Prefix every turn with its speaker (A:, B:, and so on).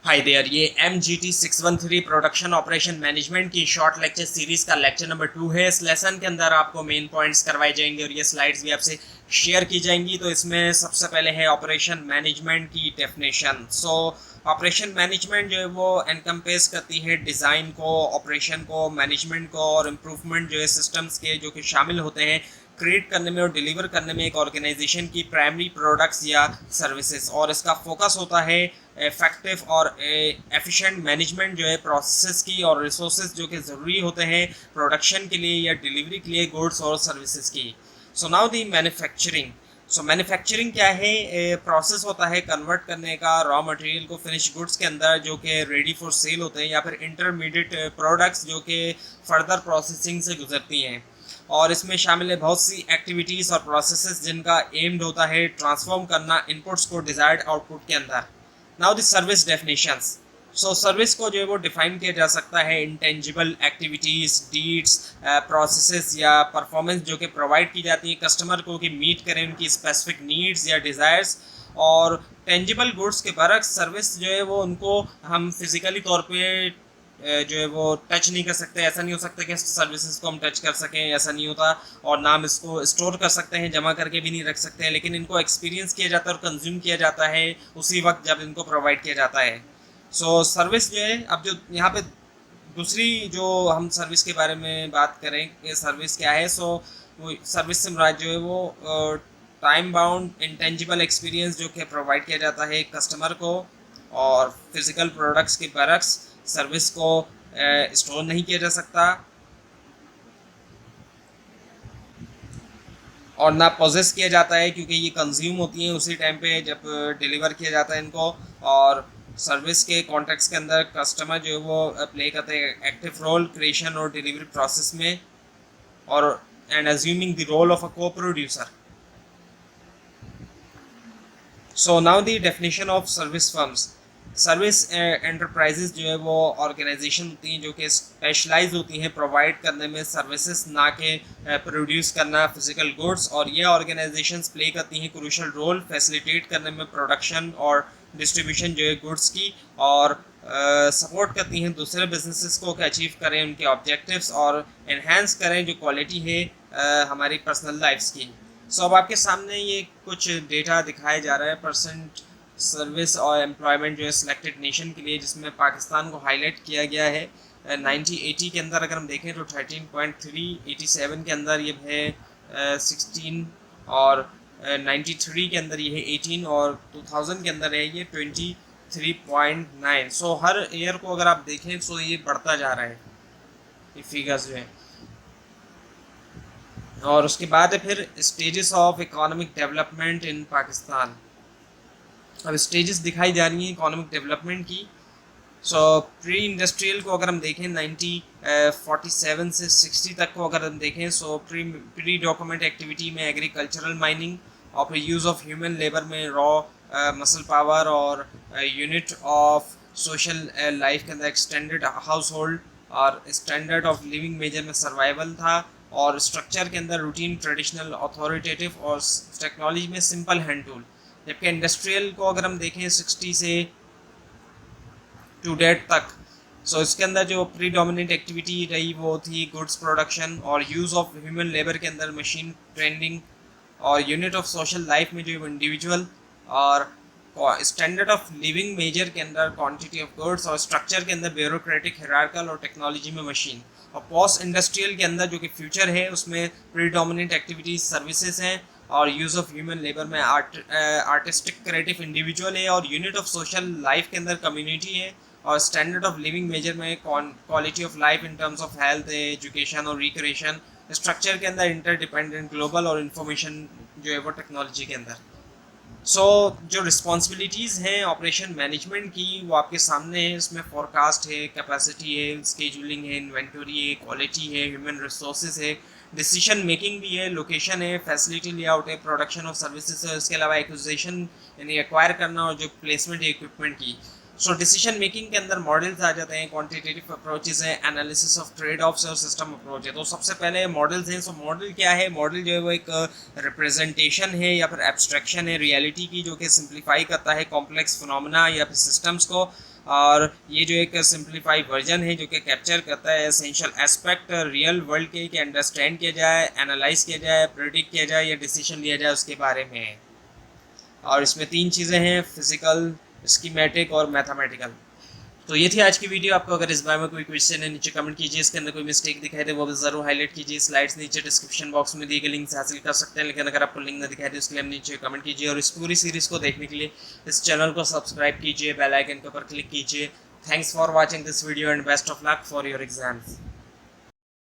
A: Hi there, ये MGT 613 production operation management की short lecture series का लेक्चर नंबर 2 है। इस लेसन के अंदर आपको मेन पॉइंट्स करवाए जाएंगे और ये स्लाइड्स भी आपसे शेयर की जाएंगी। तो इसमें सबसे पहले है ऑपरेशन मैनेजमेंट की डेफिनेशन। ऑपरेशन मैनेजमेंट जो है वो एनकम्पेस करती है डिज़ाइन को, ऑपरेशन को, मैनेजमेंट को और इम्प्रूवमेंट जो है सिस्टम्स के जो कि शामिल होते हैं क्रिएट करने में और डिलीवर करने में एक ऑर्गेनाइजेशन की प्राइमरी प्रोडक्ट्स या सर्विसेज। और इसका फोकस होता है इफेक्टिव और एफिशिएंट मैनेजमेंट जो है प्रोसेस की और रिसोर्सेज जो कि ज़रूरी होते हैं प्रोडक्शन के लिए या डिलीवरी के लिए गुड्स और सर्विसेज की। So now the manufacturing. Manufacturing क्या है? प्रोसेस होता है कन्वर्ट करने का रॉ मटेरियल को फिनिश गुड्स के अंदर जो कि रेडी फॉर सेल होते हैं या फिर इंटरमीडिएट प्रोडक्ट्स जो कि फर्दर प्रोसेसिंग से गुजरती हैं। और इसमें शामिल है बहुत सी एक्टिविटीज़ और प्रोसेसेस जिनका एम्ड होता है ट्रांसफॉर्म करना इनपुट्स को डिजायर्ड आउटपुट के अंदर। Now the service definitions. Service को जो है वो डिफाइन किया जा सकता है इंटेंजिबल एक्टिविटीज़, डीड्स, प्रोसेसेस या परफॉर्मेंस जो कि प्रोवाइड की जाती है कस्टमर को कि मीट करें उनकी स्पेसिफिक नीड्स या डिज़ायर्स। और टेंजिबल गुड्स के बरक्स सर्विस जो है वो उनको हम फिजिकली तौर पे जो है वो टच नहीं कर सकते। ऐसा नहीं हो सकता कि सर्विसेज को हम टच कर सकें, ऐसा नहीं होता। और ना हम इसको स्टोर कर सकते हैं, जमा करके भी नहीं रख सकते हैं, लेकिन इनको एक्सपीरियंस किया जाता है और कंज्यूम किया जाता है उसी वक्त जब इनको प्रोवाइड किया जाता है। सर्विस जो है, अब जो यहाँ पे दूसरी जो हम सर्विस के बारे में बात करें कि सर्विस क्या है, वो सर्विस से मुराद जो है वो टाइम बाउंड इंटेंजिबल एक्सपीरियंस जो कि प्रोवाइड किया जाता है कस्टमर को। और फिजिकल प्रोडक्ट्स के बरक्स सर्विस को स्टोर नहीं किया जा सकता और ना पोजेस किया जाता है, क्योंकि ये कंज्यूम होती हैं उसी टाइम पे जब डिलीवर किया जाता है इनको। और सर्विस के कॉन्टेक्स्ट के अंदर कस्टमर जो है वो प्ले करते हैं एक्टिव रोल क्रिएशन और डिलीवरी प्रोसेस में और and assuming the role of a co producer. So now the definition of service firms. Service enterprises जो है वो ऑर्गेनाइजेशन होती हैं जो कि स्पेशलाइज होती हैं प्रोवाइड करने में सर्विसेज, ना कि प्रोड्यूस करना फिजिकल गुड्स। और ये ऑर्गेनाइजेशंस प्ले करती हैं क्रूशल रोल फैसिलिटेट करने में प्रोडक्शन और डिस्ट्रीब्यूशन जो है गुड्स की, और सपोर्ट करती हैं दूसरे बिजनेसेस को कि अचीव करें उनके ऑब्जेक्टिव्स और इन्हेंस करें जो क्वालिटी है हमारी पर्सनल लाइफ्स की। अब आपके सामने ये कुछ डेटा दिखाया जा रहा है परसेंट सर्विस और एम्प्लॉयमेंट जो है सिलेक्टेड नेशन के लिए, जिसमें पाकिस्तान को हाईलाइट किया गया है। 1980 के अंदर अगर हम देखें तो 13.3, 87 के अंदर ये है 16, और 93 के अंदर ये है 18, और 2000 के अंदर है ये 23.9। हर ईयर को अगर आप देखें तो ये बढ़ता जा रहा है ये फिगर्स जो है। और उसके बाद है फिर stages of economic development in Pakistan. अब स्टेजेस दिखाई जा रही हैं इकोनॉमिक डेवलपमेंट की। प्री इंडस्ट्रियल को अगर हम देखें 1947 से 60 तक को अगर हम देखें, प्री डॉक्यूमेंट एक्टिविटी में एग्रीकल्चरल माइनिंग और फिर यूज़ ऑफ ह्यूमन लेबर में रॉ मसल पावर, और यूनिट ऑफ सोशल लाइफ के अंदर एक्सटेंडेड हाउस होल्ड और स्टैंडर्ड ऑफ लिविंग मेजर में सर्वाइवल था, और स्ट्रक्चर के अंदर रूटीन ट्रेडिशनल अथॉरिटेटिव और टेक्नोलॉजी में सिंपल हैंड टूल। जबकि इंडस्ट्रियल को अगर हम देखें 60 से टू डेट तक, इसके अंदर जो प्री डोमिनेंट एक्टिविटी रही वो थी गुड्स प्रोडक्शन और यूज़ ऑफ ह्यूमन लेबर के अंदर मशीन ट्रेंडिंग, और यूनिट ऑफ सोशल लाइफ में जो इंडिविजुअल, और स्टैंडर्ड ऑफ लिविंग मेजर के अंदर क्वांटिटी ऑफ गुड्स, और स्ट्रक्चर के अंदर ब्यूरोक्रेटिक हायरार्किकल और टेक्नोलॉजी में मशीन। और पोस्ट इंडस्ट्रियल के अंदर जो कि फ्यूचर है उसमें प्री डोमिनेंट एक्टिविटीज सर्विसेज हैं, और यूज़ ऑफ ह्यूमन लेबर में आर्टिस्टिक क्रिएटिव इंडिविजुअल है, और यूनिट ऑफ सोशल लाइफ के अंदर कम्युनिटी है, और स्टैंडर्ड ऑफ लिविंग मेजर में quality of life in terms of health, education और रिक्रिएशन। स्ट्रक्चर के अंदर इंटरडिपेंडेंट ग्लोबल, और इन्फॉर्मेशन जो है वो टेक्नोलॉजी के अंदर। जो रिस्पॉन्सिबिलिटीज़ हैं ऑपरेशन मैनेजमेंट की वो आपके सामने है। इसमें फोरकास्ट है, कैपेसिटी है, स्केजुलिंग है, इन्वेंटरी है, क्वालिटी है, ह्यूमन रिसोर्सेज है, डिसीजन मेकिंग भी है, लोकेशन है, फैसिलिटी लेआउट है, प्रोडक्शन ऑफ सर्विसेज है, इसके अलावा एक्विजिशन यानी एक्वायर करना, और जो प्लेसमेंट है इक्विपमेंट की। डिसीजन मेकिंग के अंदर मॉडल्स आ जाते हैं, क्वांटिटेटिव अप्रोचेस हैं, एनालिसिस ऑफ ट्रेड ऑफ्स और सिस्टम अप्रोच है। तो सबसे पहले मॉडल्स हैं। मॉडल क्या है? मॉडल जो है वो एक रिप्रेजेंटेशन है या फिर एब्स्ट्रैक्शन है रियलिटी की, जो कि सिंप्लीफाई करता है कॉम्प्लेक्स फिनोमेना या फिर सिस्टम्स को। और ये जो एक सिंप्लीफाई वर्जन है जो कि कैप्चर करता है एसेंशियल एस्पेक्ट रियल वर्ल्ड के कि अंडरस्टैंड किया जाए, एनालाइज किया जाए, प्रेडिक्ट किया जाए या डिसीजन लिया जाए उसके बारे में। और इसमें 3 चीज़ें हैं, फिजिकल, स्कीमेटिक और मैथमेटिकल। तो ये थी आज की वीडियो। आपको अगर इस बारे में कोई क्वेश्चन है नीचे कमेंट कीजिए, इसके अंदर कोई मिस्टेक दिखाई दे वो भी ज़रूर हाईलाइट कीजिए। स्लाइड्स नीचे डिस्क्रिप्शन बॉक्स में दिए गए लिंक से हासिल कर सकते हैं, लेकिन अगर आपको लिंक ना दिखाई दे उसके लिए हम नीचे कमेंट कीजिए। और इस पूरी सीरीज़ को देखने के लिए इस चैनल को सब्सक्राइब कीजिए, बेल आइकन के ऊपर क्लिक कीजिए। Thanks for watching this video and best of luck for your exams.